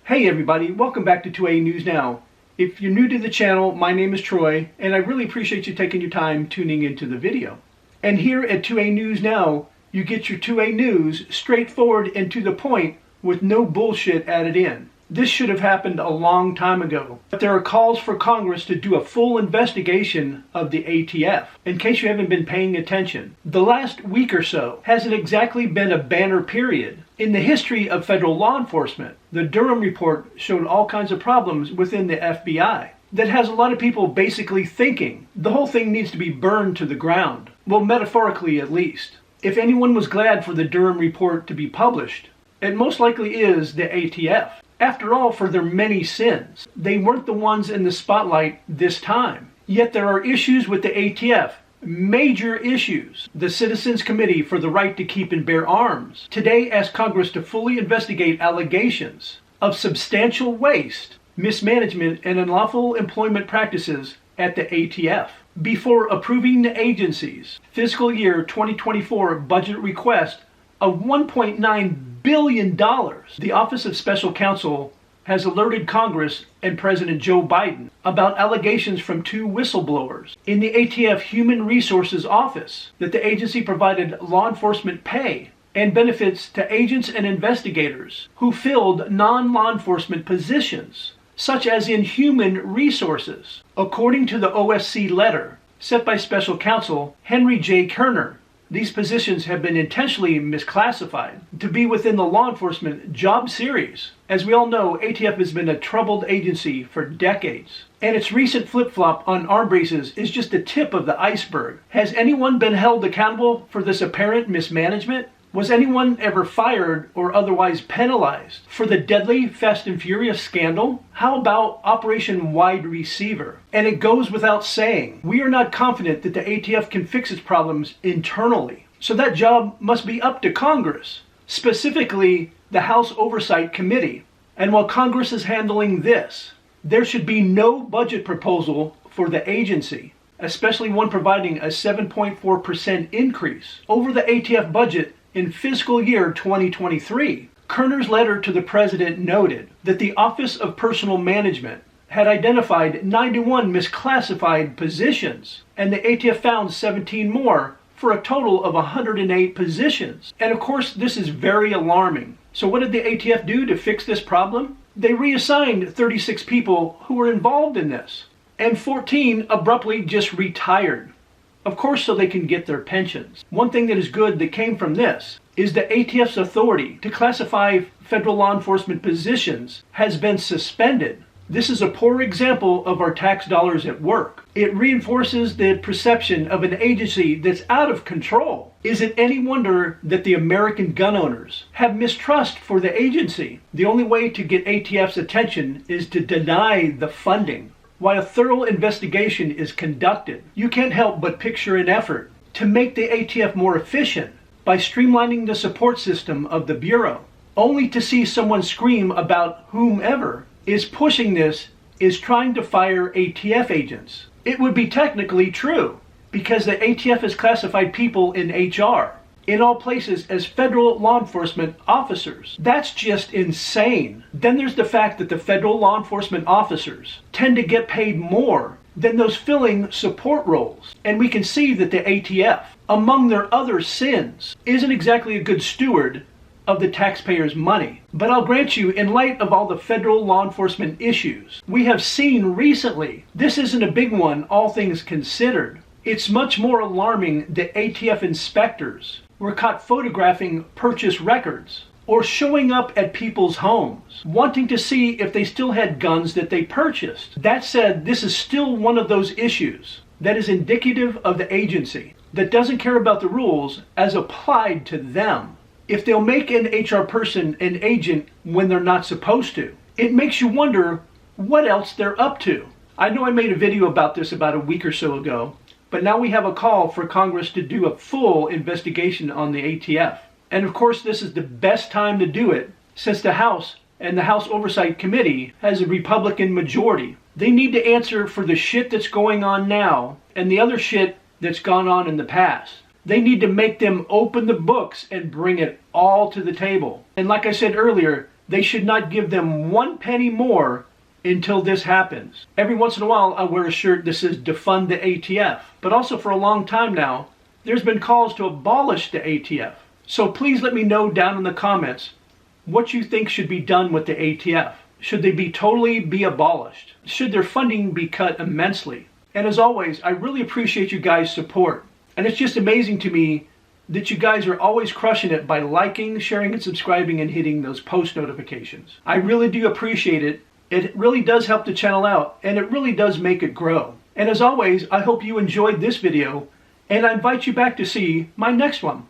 Hey everybody, welcome back to 2A News Now. If you're new to the channel, my name is Troy, and I really appreciate you taking your time tuning into the video. And here at 2A News Now, you get your 2A news straightforward and to the point with no bullshit added in. This should have happened a long time ago, but there are calls for Congress to do a full investigation of the ATF, in case you haven't been paying attention. The last week or so hasn't exactly been a banner period in the history of federal law enforcement. The Durham report showed all kinds of problems within the FBI that has a lot of people basically thinking the whole thing needs to be burned to the ground. Well, metaphorically at least. If anyone was glad for the Durham report to be published, it most likely is the ATF. After all, for their many sins, they weren't the ones in the spotlight this time. Yet there are issues with the ATF, major issues. The Citizens Committee for the Right to Keep and Bear Arms today asked Congress to fully investigate allegations of substantial waste, mismanagement, and unlawful employment practices at the ATF before approving the agency's fiscal year 2024 budget request of $1.9 billion. The Office of Special Counsel has alerted Congress and President Joe Biden about allegations from two whistleblowers in the ATF Human Resources Office that the agency provided law enforcement pay and benefits to agents and investigators who filled non-law enforcement positions, such as in human resources. According to the OSC letter set by Special Counsel Henry J. Kerner, these positions have been intentionally misclassified to be within the law enforcement job series. As we all know, ATF has been a troubled agency for decades, and its recent flip-flop on arm braces is just the tip of the iceberg. Has anyone been held accountable for this apparent mismanagement? Was anyone ever fired or otherwise penalized for the deadly Fast and Furious scandal? How about Operation Wide Receiver? And it goes without saying, we are not confident that the ATF can fix its problems internally. So that job must be up to Congress, specifically the House Oversight Committee. And while Congress is handling this, there should be no budget proposal for the agency, especially one providing a 7.4% increase over the ATF budget in fiscal year 2023. Kerner's letter to the president noted that the Office of Personnel Management had identified 91 misclassified positions, and the ATF found 17 more for a total of 108 positions. And of course, this is very alarming. So what did the ATF do to fix this problem? They reassigned 36 people who were involved in this, and 14 abruptly just retired. Of course, so they can get their pensions. One thing that is good that came from this is the ATF's authority to classify federal law enforcement positions has been suspended. This is a poor example of our tax dollars at work. It reinforces the perception of an agency that's out of control. Is it any wonder that the American gun owners have mistrust for the agency? The only way to get ATF's attention is to deny the funding. While a thorough investigation is conducted, you can't help but picture an effort to make the ATF more efficient by streamlining the support system of the Bureau, only to see someone scream about whomever is pushing this is trying to fire ATF agents. It would be technically true, because the ATF has classified people in HR in all places as federal law enforcement officers. That's just insane. Then there's the fact that the federal law enforcement officers tend to get paid more than those filling support roles. And we can see that the ATF, among their other sins, isn't exactly a good steward of the taxpayers' money. But I'll grant you, in light of all the federal law enforcement issues we have seen recently, this isn't a big one, all things considered. It's much more alarming that ATF inspectors were caught photographing purchase records or showing up at people's homes, wanting to see if they still had guns that they purchased. That said, this is still one of those issues that is indicative of the agency that doesn't care about the rules as applied to them. If they'll make an HR person an agent when they're not supposed to, it makes you wonder what else they're up to. I know I made a video about this about a week or so ago, but now we have a call for Congress to do a full investigation on the ATF. And of course, this is the best time to do it since the House and the House Oversight Committee has a Republican majority. They need to answer for the shit that's going on now and the other shit that's gone on in the past. They need to make them open the books and bring it all to the table. And like I said earlier, They should not give them 1 penny more until this happens. Every once in a while I wear a shirt that says defund the ATF, but also for a long time now there's been calls to abolish the ATF. So please let me know down in the comments what you think should be done with the ATF. Should they totally be abolished? Should their funding be cut immensely? And as always, I really appreciate you guys' support. And it's just amazing to me that you guys are always crushing it by liking, sharing, and subscribing and hitting those post notifications. I really do appreciate it. It really does help the channel out, and it really does make it grow. And as always, I hope you enjoyed this video, and I invite you back to see my next one.